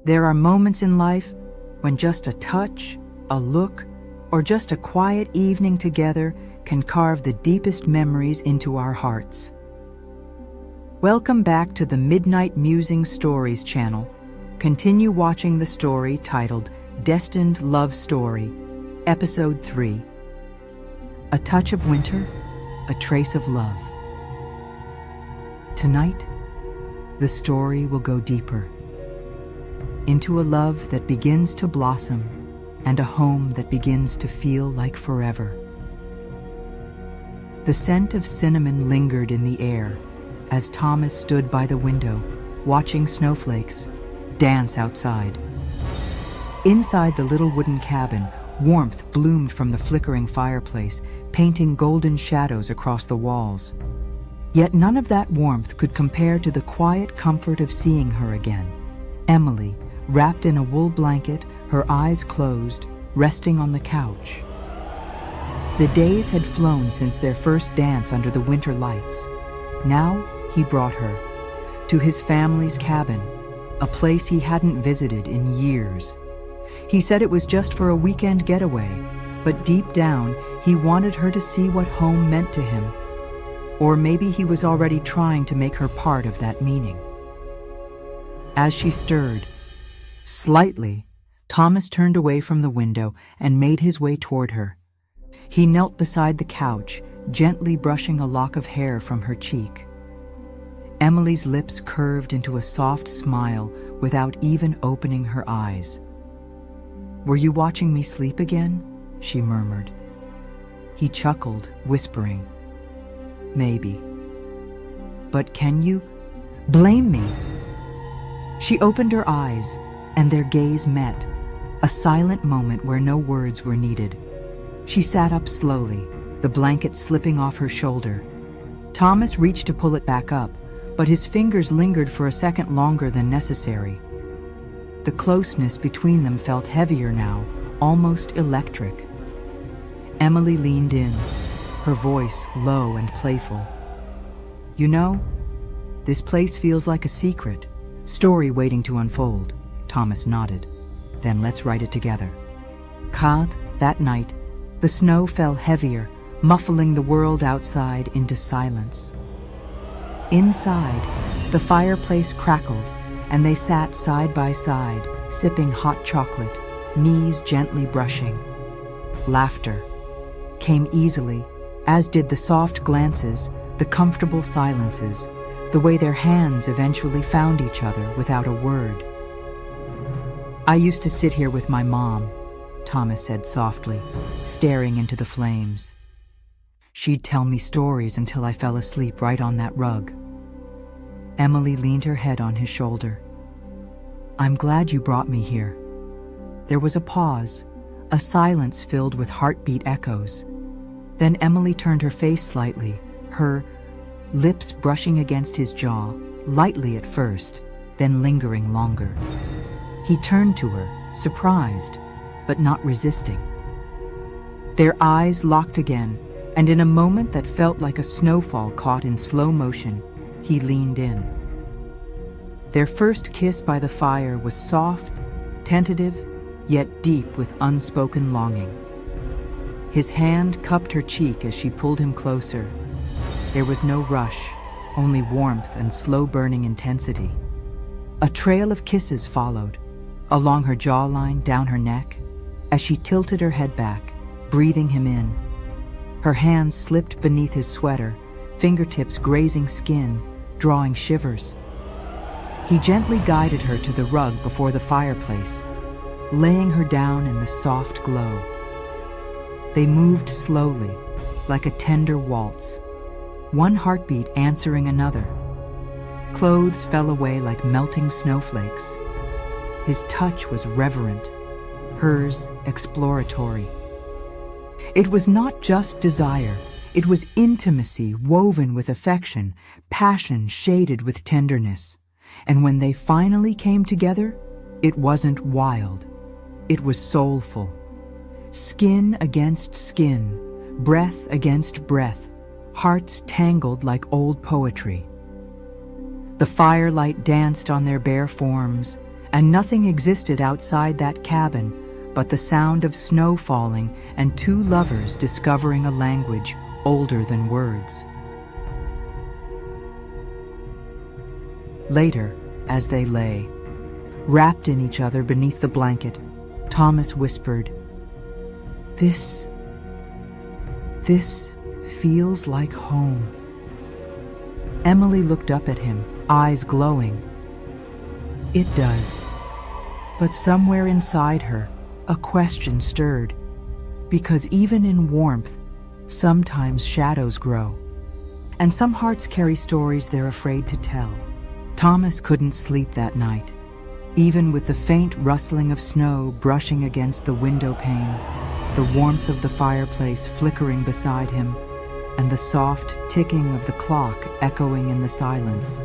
There are moments in life when just a touch, a look, or just a quiet evening together can carve the deepest memories into our hearts. Welcome back to the Midnight Musings Stories channel. Continue watching the story titled Destined Love Story, Episode 3. A touch of winter, a trace of love. Tonight, the story will go deeper into a love that begins to blossom and a home that begins to feel like forever. The scent of cinnamon lingered in the air as Thomas stood by the window, watching snowflakes dance outside. Inside the little wooden cabin, warmth bloomed from the flickering fireplace, painting golden shadows across the walls. Yet none of that warmth could compare to the quiet comfort of seeing her again. Emily, wrapped in a wool blanket, her eyes closed, resting on the couch. The days had flown since their first dance under the winter lights. Now he brought her to his family's cabin, a place he hadn't visited in years. He said it was just for a weekend getaway, but deep down he wanted her to see what home meant to him. Or maybe he was already trying to make her part of that meaning. As she stirred, slightly, Thomas turned away from the window and made his way toward her. He knelt beside the couch, gently brushing a lock of hair from her cheek. Emily's lips curved into a soft smile without even opening her eyes. "Were you watching me sleep again?" she murmured. He chuckled, whispering, "Maybe. But can you blame me?" She opened her eyes, and their gaze met, a silent moment where no words were needed. She sat up slowly, the blanket slipping off her shoulder. Thomas reached to pull it back up, but his fingers lingered for a second longer than necessary. The closeness between them felt heavier now, almost electric. Emily leaned in, her voice low and playful. "You know, this place feels like a secret, story waiting to unfold." Thomas nodded. "Then let's write it together." That night, the snow fell heavier, muffling the world outside into silence. Inside, the fireplace crackled, and they sat side by side, sipping hot chocolate, knees gently brushing. Laughter came easily, as did the soft glances, the comfortable silences, the way their hands eventually found each other without a word. "I used to sit here with my mom," Thomas said softly, staring into the flames. "She'd tell me stories until I fell asleep right on that rug." Emily leaned her head on his shoulder. "I'm glad you brought me here." There was a pause, a silence filled with heartbeat echoes. Then Emily turned her face slightly, her lips brushing against his jaw, lightly at first, then lingering longer. He turned to her, surprised, but not resisting. Their eyes locked again, and in a moment that felt like a snowfall caught in slow motion, he leaned in. Their first kiss by the fire was soft, tentative, yet deep with unspoken longing. His hand cupped her cheek as she pulled him closer. There was no rush, only warmth and slow-burning intensity. A trail of kisses followed, along her jawline, down her neck, as she tilted her head back, breathing him in. Her hands slipped beneath his sweater, fingertips grazing skin, drawing shivers. He gently guided her to the rug before the fireplace, laying her down in the soft glow. They moved slowly, like a tender waltz, one heartbeat answering another. Clothes fell away like melting snowflakes. His touch was reverent, hers exploratory. It was not just desire, it was intimacy woven with affection, passion shaded with tenderness. And when they finally came together, it wasn't wild, it was soulful. Skin against skin, breath against breath, hearts tangled like old poetry. The firelight danced on their bare forms, and nothing existed outside that cabin but the sound of snow falling and two lovers discovering a language older than words. Later, as they lay, wrapped in each other beneath the blanket, Thomas whispered, This feels like home." Emily looked up at him, eyes glowing. "It does." But somewhere inside her, a question stirred, because even in warmth, sometimes shadows grow, and some hearts carry stories they're afraid to tell. Thomas couldn't sleep that night, even with the faint rustling of snow brushing against the window pane, the warmth of the fireplace flickering beside him, and the soft ticking of the clock echoing in the silence.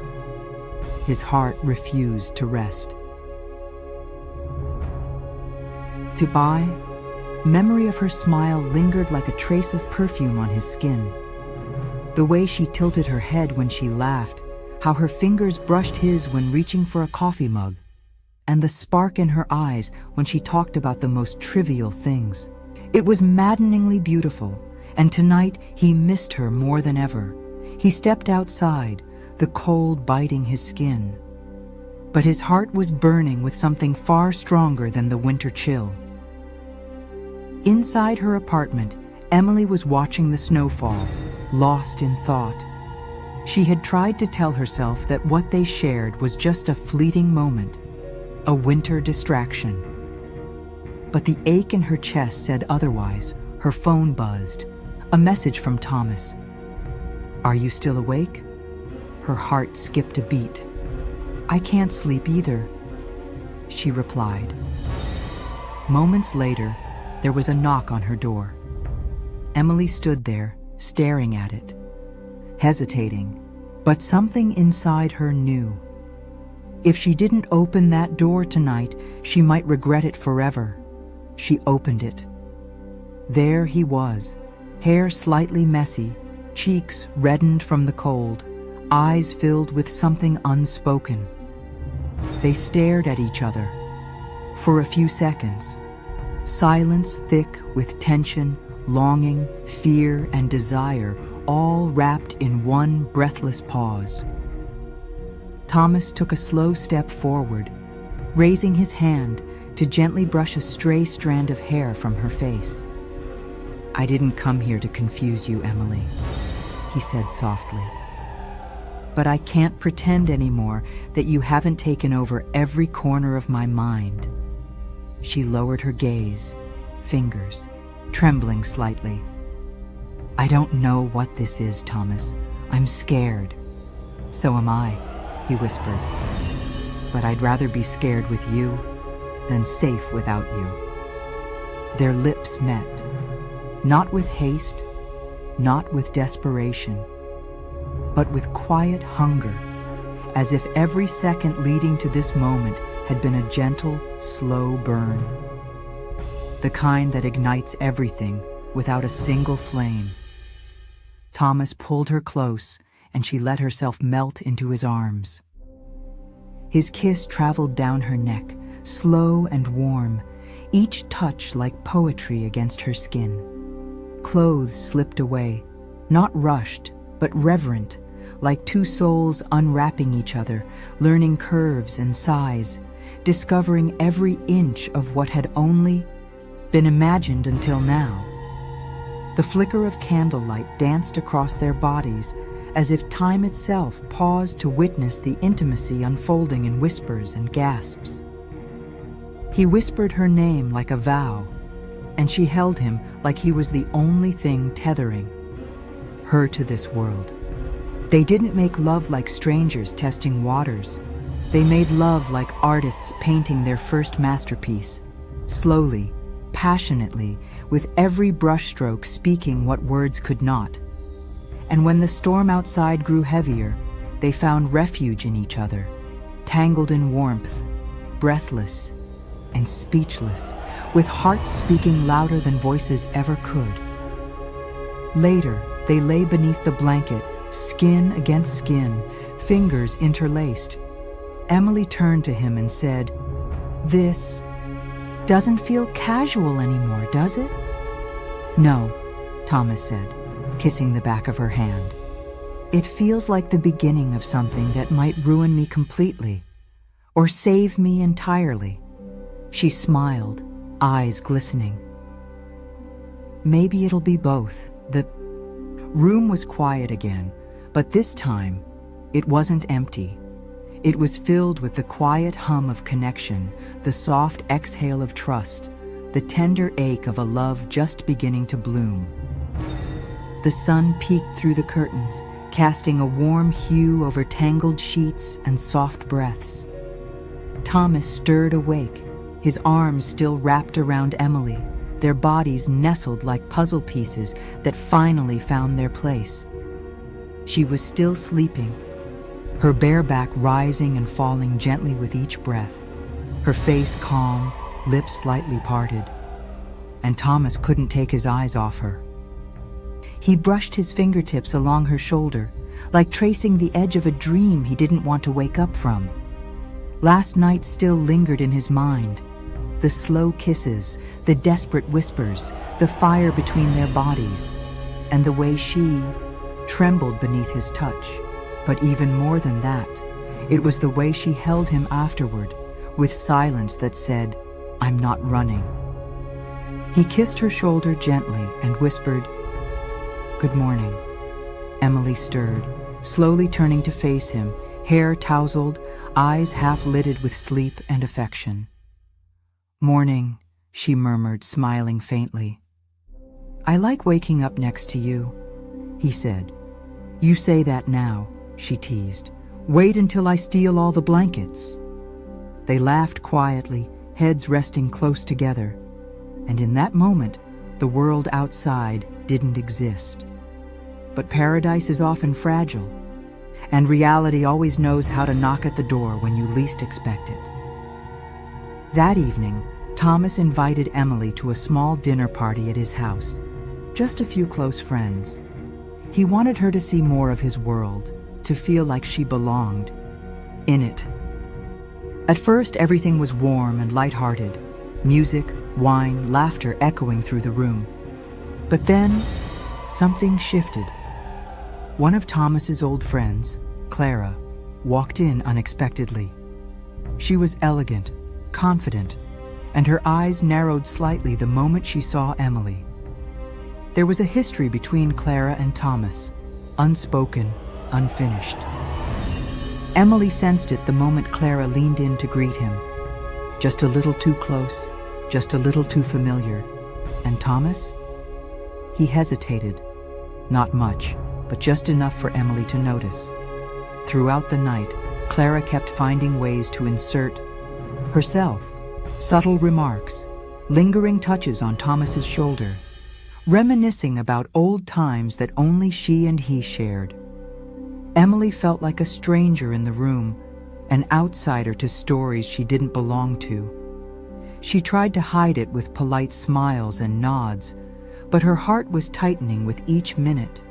His heart refused to rest. Goodbye. Memory of her smile lingered like a trace of perfume on his skin. The way she tilted her head when she laughed, how her fingers brushed his when reaching for a coffee mug, and the spark in her eyes when she talked about the most trivial things. It was maddeningly beautiful, and tonight he missed her more than ever. He stepped outside, the cold biting his skin. But his heart was burning with something far stronger than the winter chill. Inside her apartment, Emily was watching the snowfall, lost in thought. She had tried to tell herself that what they shared was just a fleeting moment, a winter distraction. But the ache in her chest said otherwise. Her phone buzzed. A message from Thomas. "Are you still awake?" Her heart skipped a beat. "I can't sleep either," she replied. Moments later, there was a knock on her door. Emily stood there, staring at it, hesitating, but something inside her knew. If she didn't open that door tonight, she might regret it forever. She opened it. There he was, hair slightly messy, cheeks reddened from the cold, eyes filled with something unspoken. They stared at each other for a few seconds, silence thick with tension, longing, fear, and desire, all wrapped in one breathless pause. Thomas took a slow step forward, raising his hand to gently brush a stray strand of hair from her face. "I didn't come here to confuse you, Emily," he said softly. "But I can't pretend anymore that you haven't taken over every corner of my mind." She lowered her gaze, fingers trembling slightly. "I don't know what this is, Thomas. I'm scared." "So am I," he whispered. "But I'd rather be scared with you than safe without you." Their lips met, not with haste, not with desperation, but with quiet hunger, as if every second leading to this moment had been a gentle, slow burn. The kind that ignites everything without a single flame. Thomas pulled her close, and she let herself melt into his arms. His kiss traveled down her neck, slow and warm, each touch like poetry against her skin. Clothes slipped away, not rushed, but reverent, like two souls unwrapping each other, learning curves and size, discovering every inch of what had only been imagined until now. The flicker of candlelight danced across their bodies, as if time itself paused to witness the intimacy unfolding in whispers and gasps. He whispered her name like a vow, and she held him like he was the only thing tethering her to this world. They didn't make love like strangers testing waters. They made love like artists painting their first masterpiece, slowly, passionately, with every brushstroke speaking what words could not. And when the storm outside grew heavier, they found refuge in each other, tangled in warmth, breathless and speechless, with hearts speaking louder than voices ever could. Later, they lay beneath the blanket, skin against skin, fingers interlaced. Emily turned to him and said, This doesn't feel casual anymore, does it? No, Thomas said, kissing the back of her hand. It feels like the beginning of something that might ruin me completely, or save me entirely. She smiled, eyes glistening. Maybe it'll be both. The room was quiet again, but this time, it wasn't empty. It was filled with the quiet hum of connection, the soft exhale of trust, the tender ache of a love just beginning to bloom. The sun peeked through the curtains, casting a warm hue over tangled sheets and soft breaths. Thomas stirred awake, his arms still wrapped around Emily, their bodies nestled like puzzle pieces that finally found their place. She was still sleeping, her bare back rising and falling gently with each breath, her face calm, lips slightly parted. And Thomas couldn't take his eyes off her. He brushed his fingertips along her shoulder, like tracing the edge of a dream he didn't want to wake up from. Last night still lingered in his mind. The slow kisses, the desperate whispers, the fire between their bodies, and the way she trembled beneath his touch. But even more than that, it was the way she held him afterward, with silence that said, "I'm not running." He kissed her shoulder gently and whispered, "Good morning." Emily stirred, slowly turning to face him, hair tousled, eyes half-lidded with sleep and affection. "Morning," she murmured, smiling faintly. "I like waking up next to you," he said. "You say that now," she teased. "Wait until I steal all the blankets." They laughed quietly, heads resting close together. And in that moment, the world outside didn't exist. But paradise is often fragile, and reality always knows how to knock at the door when you least expect it. That evening, Thomas invited Emily to a small dinner party at his house. Just a few close friends. He wanted her to see more of his world, to feel like she belonged in it. At first, everything was warm and lighthearted. Music, wine, laughter echoing through the room. But then, something shifted. One of Thomas's old friends, Clara, walked in unexpectedly. She was elegant, confident, and her eyes narrowed slightly the moment she saw Emily. There was a history between Clara and Thomas, unspoken, unfinished. Emily sensed it the moment Clara leaned in to greet him. Just a little too close, just a little too familiar. And Thomas? He hesitated. Not much, but just enough for Emily to notice. Throughout the night, Clara kept finding ways to insert herself, subtle remarks, lingering touches on Thomas's shoulder, reminiscing about old times that only she and he shared. Emily felt like a stranger in the room, an outsider to stories she didn't belong to. She tried to hide it with polite smiles and nods, but her heart was tightening with each minute.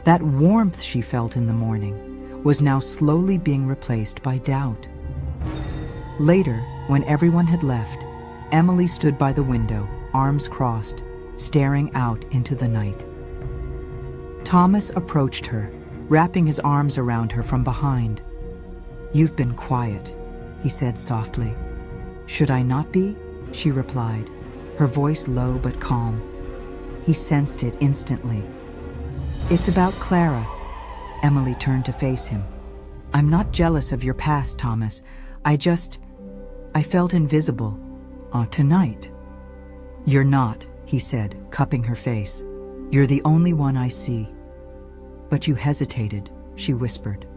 That warmth she felt in the morning was now slowly being replaced by doubt. Later, when everyone had left, Emily stood by the window, arms crossed, staring out into the night. Thomas approached her, wrapping his arms around her from behind. "You've been quiet," he said softly. "Should I not be?" she replied, her voice low but calm. He sensed it instantly. "It's about Clara." Emily turned to face him. "I'm not jealous of your past, Thomas. I felt invisible. Tonight." "You're not," he said, cupping her face. "You're the only one I see." "But you hesitated," she whispered.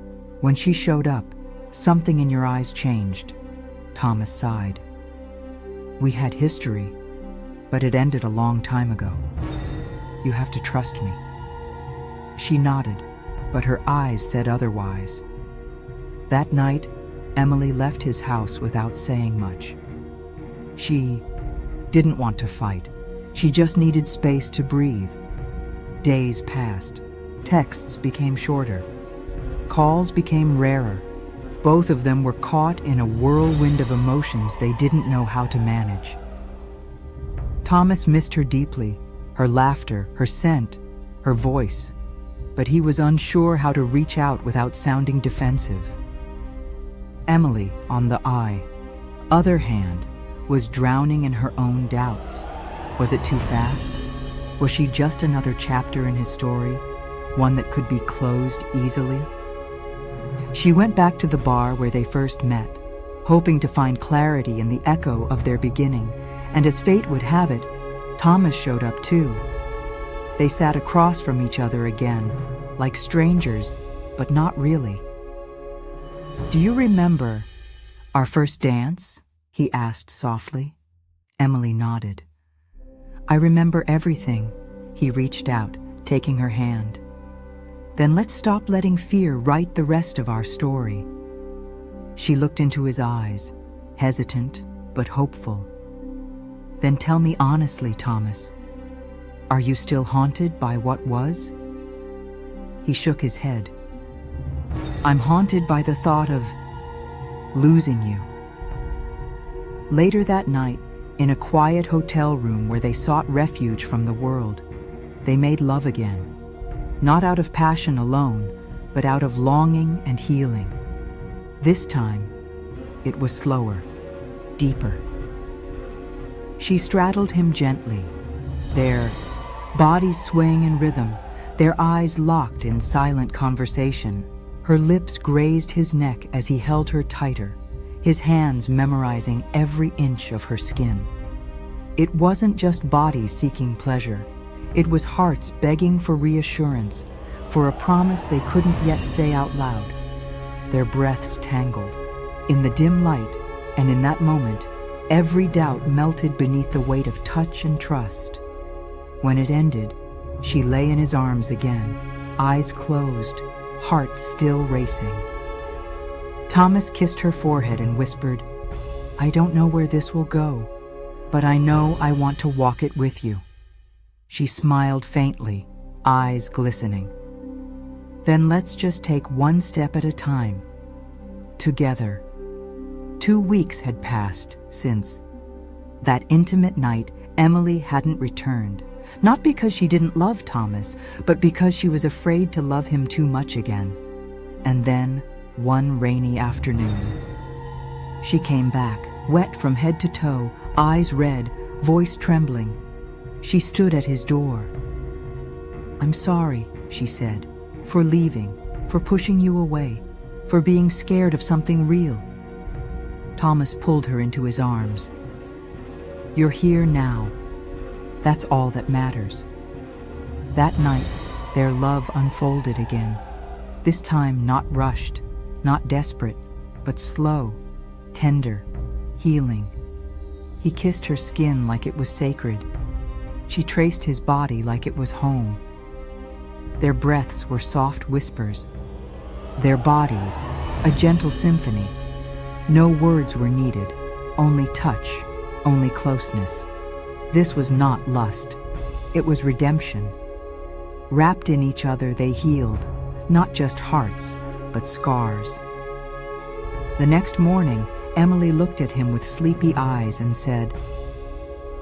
"When she showed up, something in your eyes changed." Thomas sighed. "We had history, but it ended a long time ago. You have to trust me." She nodded, but her eyes said otherwise. That night, Emily left his house without saying much. She didn't want to fight. She just needed space to breathe. Days passed. Texts became shorter. Calls became rarer. Both of them were caught in a whirlwind of emotions they didn't know how to manage. Thomas missed her deeply, her laughter, her scent, her voice, but he was unsure how to reach out without sounding defensive. Emily, on the other hand, was drowning in her own doubts. Was it too fast? Was she just another chapter in his story, one that could be closed easily? She went back to the bar where they first met, hoping to find clarity in the echo of their beginning, and as fate would have it, Thomas showed up too. They sat across from each other again, like strangers, but not really. "Do you remember our first dance?" he asked softly. Emily nodded. "I remember everything." He reached out, taking her hand. "Then let's stop letting fear write the rest of our story." She looked into his eyes, hesitant but hopeful. "Then tell me honestly, Thomas, are you still haunted by what was?" He shook his head. "I'm haunted by the thought of losing you." Later that night, in a quiet hotel room where they sought refuge from the world, they made love again. Not out of passion alone, but out of longing and healing. This time, it was slower, deeper. She straddled him gently, their bodies swaying in rhythm, their eyes locked in silent conversation. Her lips grazed his neck as he held her tighter, his hands memorizing every inch of her skin. It wasn't just bodies seeking pleasure. It was hearts begging for reassurance, for a promise they couldn't yet say out loud. Their breaths tangled. In the dim light, and in that moment, every doubt melted beneath the weight of touch and trust. When it ended, she lay in his arms again, eyes closed, heart still racing. Thomas kissed her forehead and whispered, "I don't know where this will go, but I know I want to walk it with you." She smiled faintly, eyes glistening. "Then let's just take one step at a time. Together." 2 weeks had passed since that intimate night. Emily hadn't returned, not because she didn't love Thomas, but because she was afraid to love him too much again. And then, one rainy afternoon, she came back, wet from head to toe, eyes red, voice trembling. She stood at his door. "I'm sorry," she said, "for leaving, for pushing you away, for being scared of something real." Thomas pulled her into his arms. "You're here now. That's all that matters." That night, their love unfolded again. This time not rushed, not desperate, but slow, tender, healing. He kissed her skin like it was sacred. She traced his body like it was home. Their breaths were soft whispers. Their bodies, a gentle symphony. No words were needed, only touch, only closeness. This was not lust. It was redemption. Wrapped in each other, they healed, not just hearts, but scars. The next morning, Emily looked at him with sleepy eyes and said,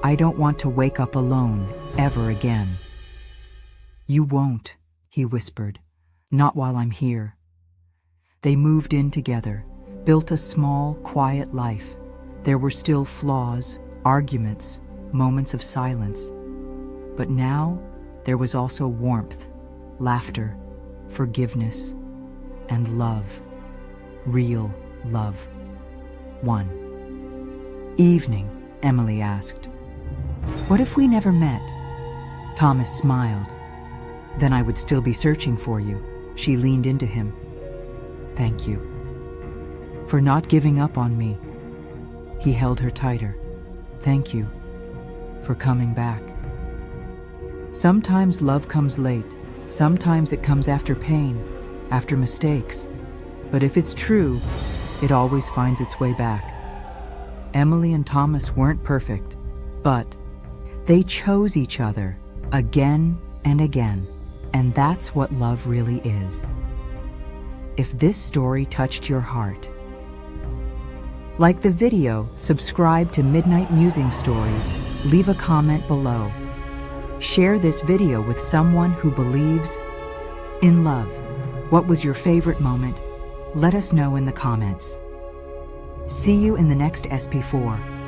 "I don't want to wake up alone ever again." "You won't," he whispered, "not while I'm here." They moved in together, built a small, quiet life. There were still flaws, arguments, moments of silence. But now, there was also warmth, laughter, forgiveness, and love. Real love. One evening, Emily asked, "What if we never met?" Thomas smiled. "Then I would still be searching for you." She leaned into him. "Thank you for not giving up on me." He held her tighter. "Thank you for coming back." Sometimes love comes late. Sometimes it comes after pain, after mistakes. But if it's true, it always finds its way back. Emily and Thomas weren't perfect, but they chose each other again and again, and that's what love really is. if this story touched your heart. Like the video, subscribe to Midnight Musings Stories, leave a comment below. Share this video with someone who believes in love. What was your favorite moment? Let us know in the comments. See you in the next SP4.